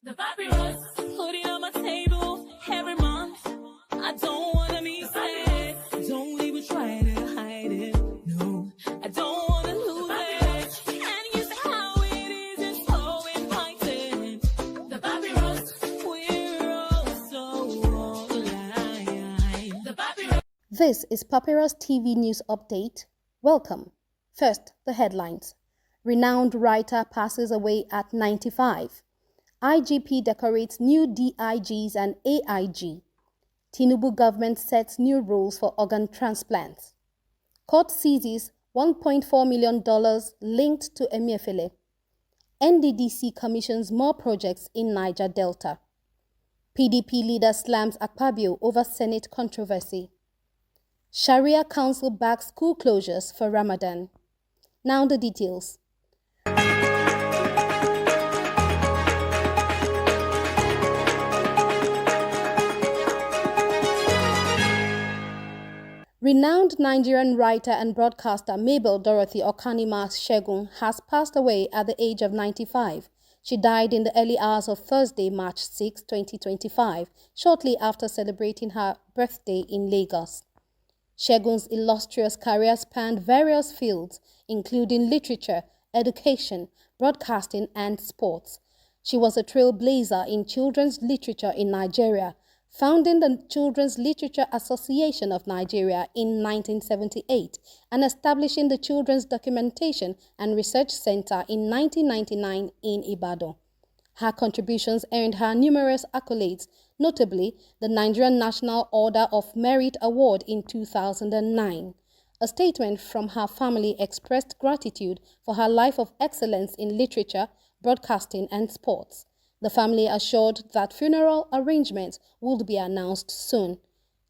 The papyrus, put it on my table every month. I don't wanna be sad. Don't even try to hide it. No, I don't wanna lose it. And you say how it is, it's so inviting. The papyrus, we're all so alive. The papyrus. This is Papyrus TV News Update. Welcome. First, the headlines. Renowned writer passes away at 95. IGP decorates new DIGs and AIG. Tinubu government sets new rules for organ transplants. Court seizes $1.4 million linked to Emefiele. NDDC commissions more projects in Niger Delta. PDP leader slams Akpabio over Senate controversy. Sharia Council backs school closures for Ramadan. Now the details. Renowned Nigerian writer and broadcaster Mabel Dorothy Okanima Segun has passed away at the age of 95. She died in the early hours of Thursday, March 6, 2025, shortly after celebrating her birthday in Lagos. Segun's illustrious career spanned various fields, including literature, education, broadcasting, and sports. She was a trailblazer in children's literature in Nigeria, founding the Children's Literature Association of Nigeria in 1978 and establishing the Children's Documentation and Research Center in 1999 in Ibadan. Her contributions earned her numerous accolades, notably the Nigerian National Order of Merit Award in 2009. A statement from her family expressed gratitude for her life of excellence in literature, broadcasting, and sports. The family assured that funeral arrangements would be announced soon.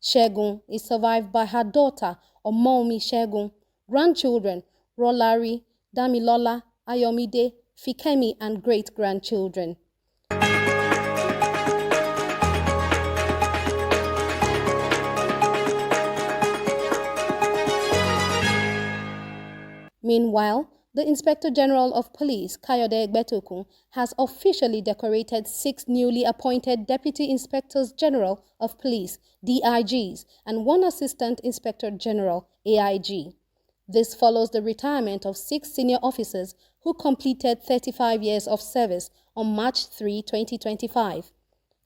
Segun is survived by her daughter, Omomi Segun, grandchildren, Rolari, Damilola, Ayomide, Fikemi, and great-grandchildren. Meanwhile, the Inspector General of Police, Kayode Egbetokun, has officially decorated 6 newly appointed Deputy Inspectors General of Police, DIGs, and 1 Assistant Inspector General, AIG. This follows the retirement of 6 senior officers who completed 35 years of service on March 3, 2025.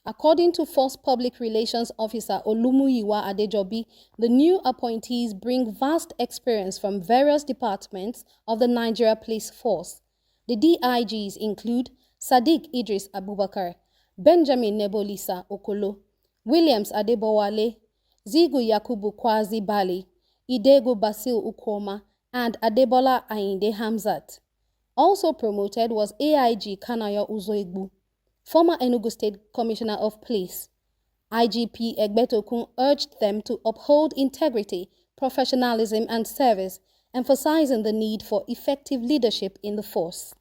According to Force Public Relations Officer Olumuyiwa Adejobi, the new appointees bring vast experience from various departments of the Nigeria Police Force. The DIGs include Sadiq Idris Abubakar, Benjamin Nebolisa Okolo, Williams Adebowale, Zigu Yakubu Kwazi Bali, Idegu Basil Ukoma, and Adebola Ainde Hamzat. Also promoted was AIG Kanayo Uzoigbu, former Enugu State Commissioner of Police. IGP Egbetokun urged them to uphold integrity, professionalism, and service, emphasizing the need for effective leadership in the force.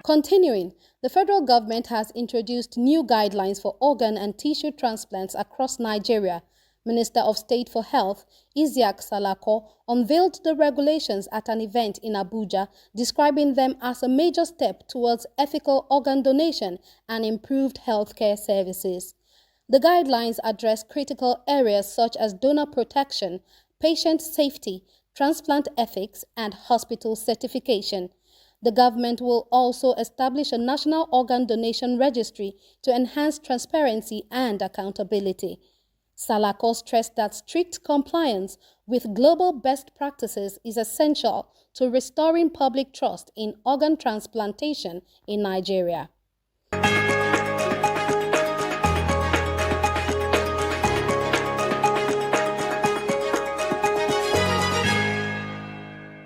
Continuing, the federal government has introduced new guidelines for organ and tissue transplants across Nigeria. Minister of State for Health, Isiaq Salako, unveiled the regulations at an event in Abuja, describing them as a major step towards ethical organ donation and improved healthcare services. The guidelines address critical areas such as donor protection, patient safety, transplant ethics, and hospital certification. The government will also establish a national organ donation registry to enhance transparency and accountability. Salako stressed that strict compliance with global best practices is essential to restoring public trust in organ transplantation in Nigeria.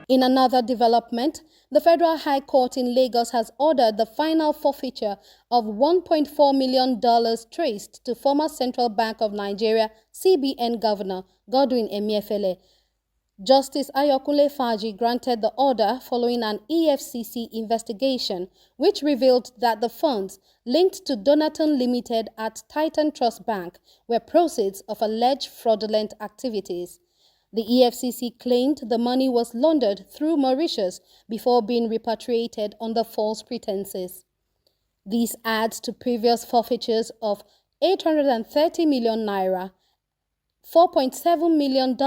In another development, the Federal High Court in Lagos has ordered the final forfeiture of $1.4 million traced to former Central Bank of Nigeria (CBN) Governor Godwin Emefiele. Justice Ayokunle Faji granted the order following an EFCC investigation which revealed that the funds linked to Donaton Limited at Titan Trust Bank were proceeds of alleged fraudulent activities. The EFCC claimed the money was laundered through Mauritius before being repatriated under false pretenses. This adds to previous forfeitures of 830 million naira, $4.7 million,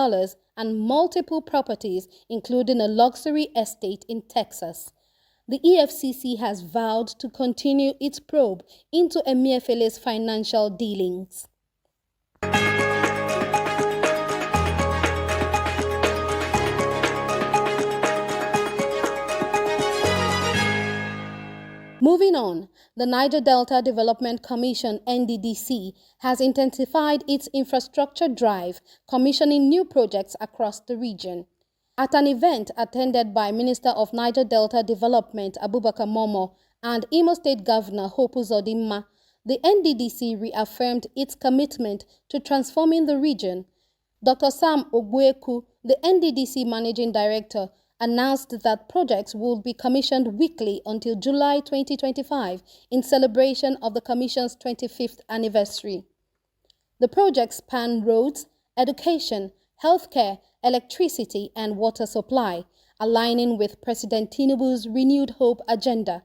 and multiple properties, including a luxury estate in Texas. The EFCC has vowed to continue its probe into Emefiele's financial dealings. Moving on, the Niger Delta Development Commission (NDDC) has intensified its infrastructure drive, commissioning new projects across the region. At an event attended by Minister of Niger Delta Development Abubakar Momo and Imo State Governor Hope Uzodimma, the NDDC reaffirmed its commitment to transforming the region. Dr. Sam Ogbueku, the NDDC Managing Director, announced that projects will be commissioned weekly until July 2025 in celebration of the Commission's 25th anniversary. The projects span roads, education, healthcare, electricity, and water supply, aligning with President Tinubu's Renewed Hope agenda.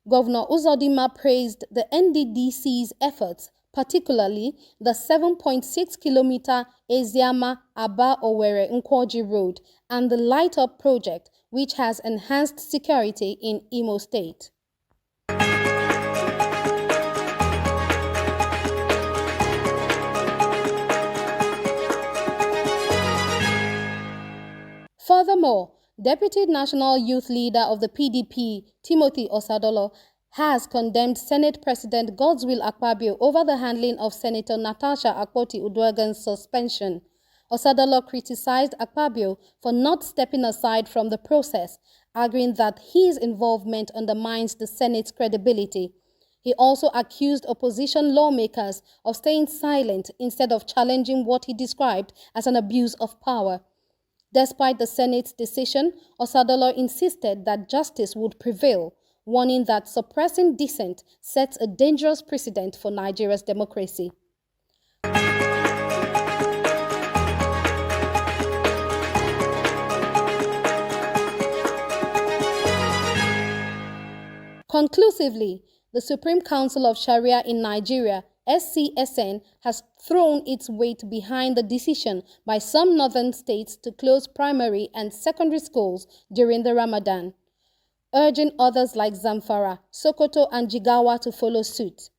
Governor Uzodimma praised the NDDC's efforts, particularly the 7.6-kilometer Eziama-Aba-Owerri-Nkwoji Road and the Light Up project, which has enhanced security in Imo State. Furthermore, Deputy National Youth Leader of the PDP, Timothy Osadolo, has condemned Senate President Godswill Akpabio over the handling of Senator Natasha Akpoti-Uduaghan's suspension. Osadolo criticized Akpabio for not stepping aside from the process, arguing that his involvement undermines the Senate's credibility. He also accused opposition lawmakers of staying silent instead of challenging what he described as an abuse of power. Despite the Senate's decision, Osadolo insisted that justice would prevail, warning that suppressing dissent sets a dangerous precedent for Nigeria's democracy. Conclusively, the Supreme Council of Sharia in Nigeria, SCSN, has thrown its weight behind the decision by some northern states to close primary and secondary schools during the Ramadan, urging others like Zamfara, Sokoto, and Jigawa to follow suit.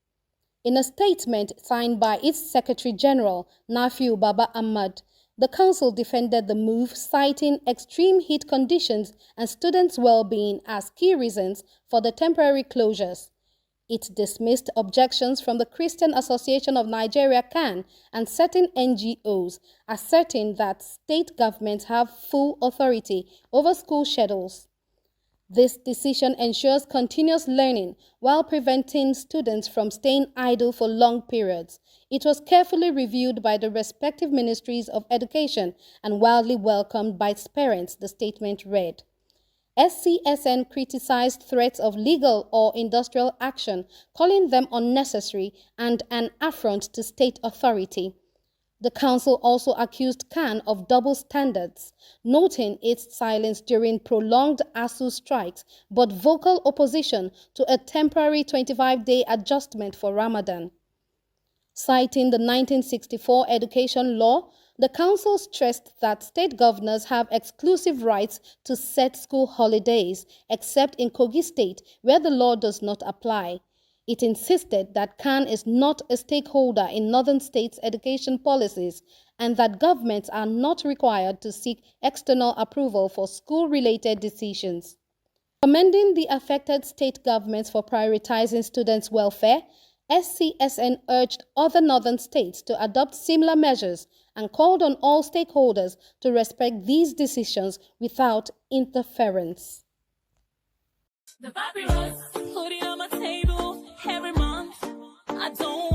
In a statement signed by its Secretary General, Nafiu Baba Ahmad, the council defended the move, citing extreme heat conditions and students' well-being as key reasons for the temporary closures. It dismissed objections from the Christian Association of Nigeria (CAN) and certain NGOs, asserting that state governments have full authority over school schedules. This decision ensures continuous learning while preventing students from staying idle for long periods. It was carefully reviewed by the respective ministries of education and widely welcomed by its parents, the statement read. SCSN criticized threats of legal or industrial action, calling them unnecessary and an affront to state authority. The council also accused CAN of double standards, noting its silence during prolonged ASUU strikes but vocal opposition to a temporary 25-day adjustment for Ramadan. Citing the 1964 education law, the council stressed that state governors have exclusive rights to set school holidays, except in Kogi State, where the law does not apply. It insisted that CAN is not a stakeholder in northern states' education policies and that governments are not required to seek external approval for school-related decisions. Commending the affected state governments for prioritizing students' welfare, SCSN urged other northern states to adopt similar measures and called on all stakeholders to respect these decisions without interference. The papyrus, put it on my table every month. I don't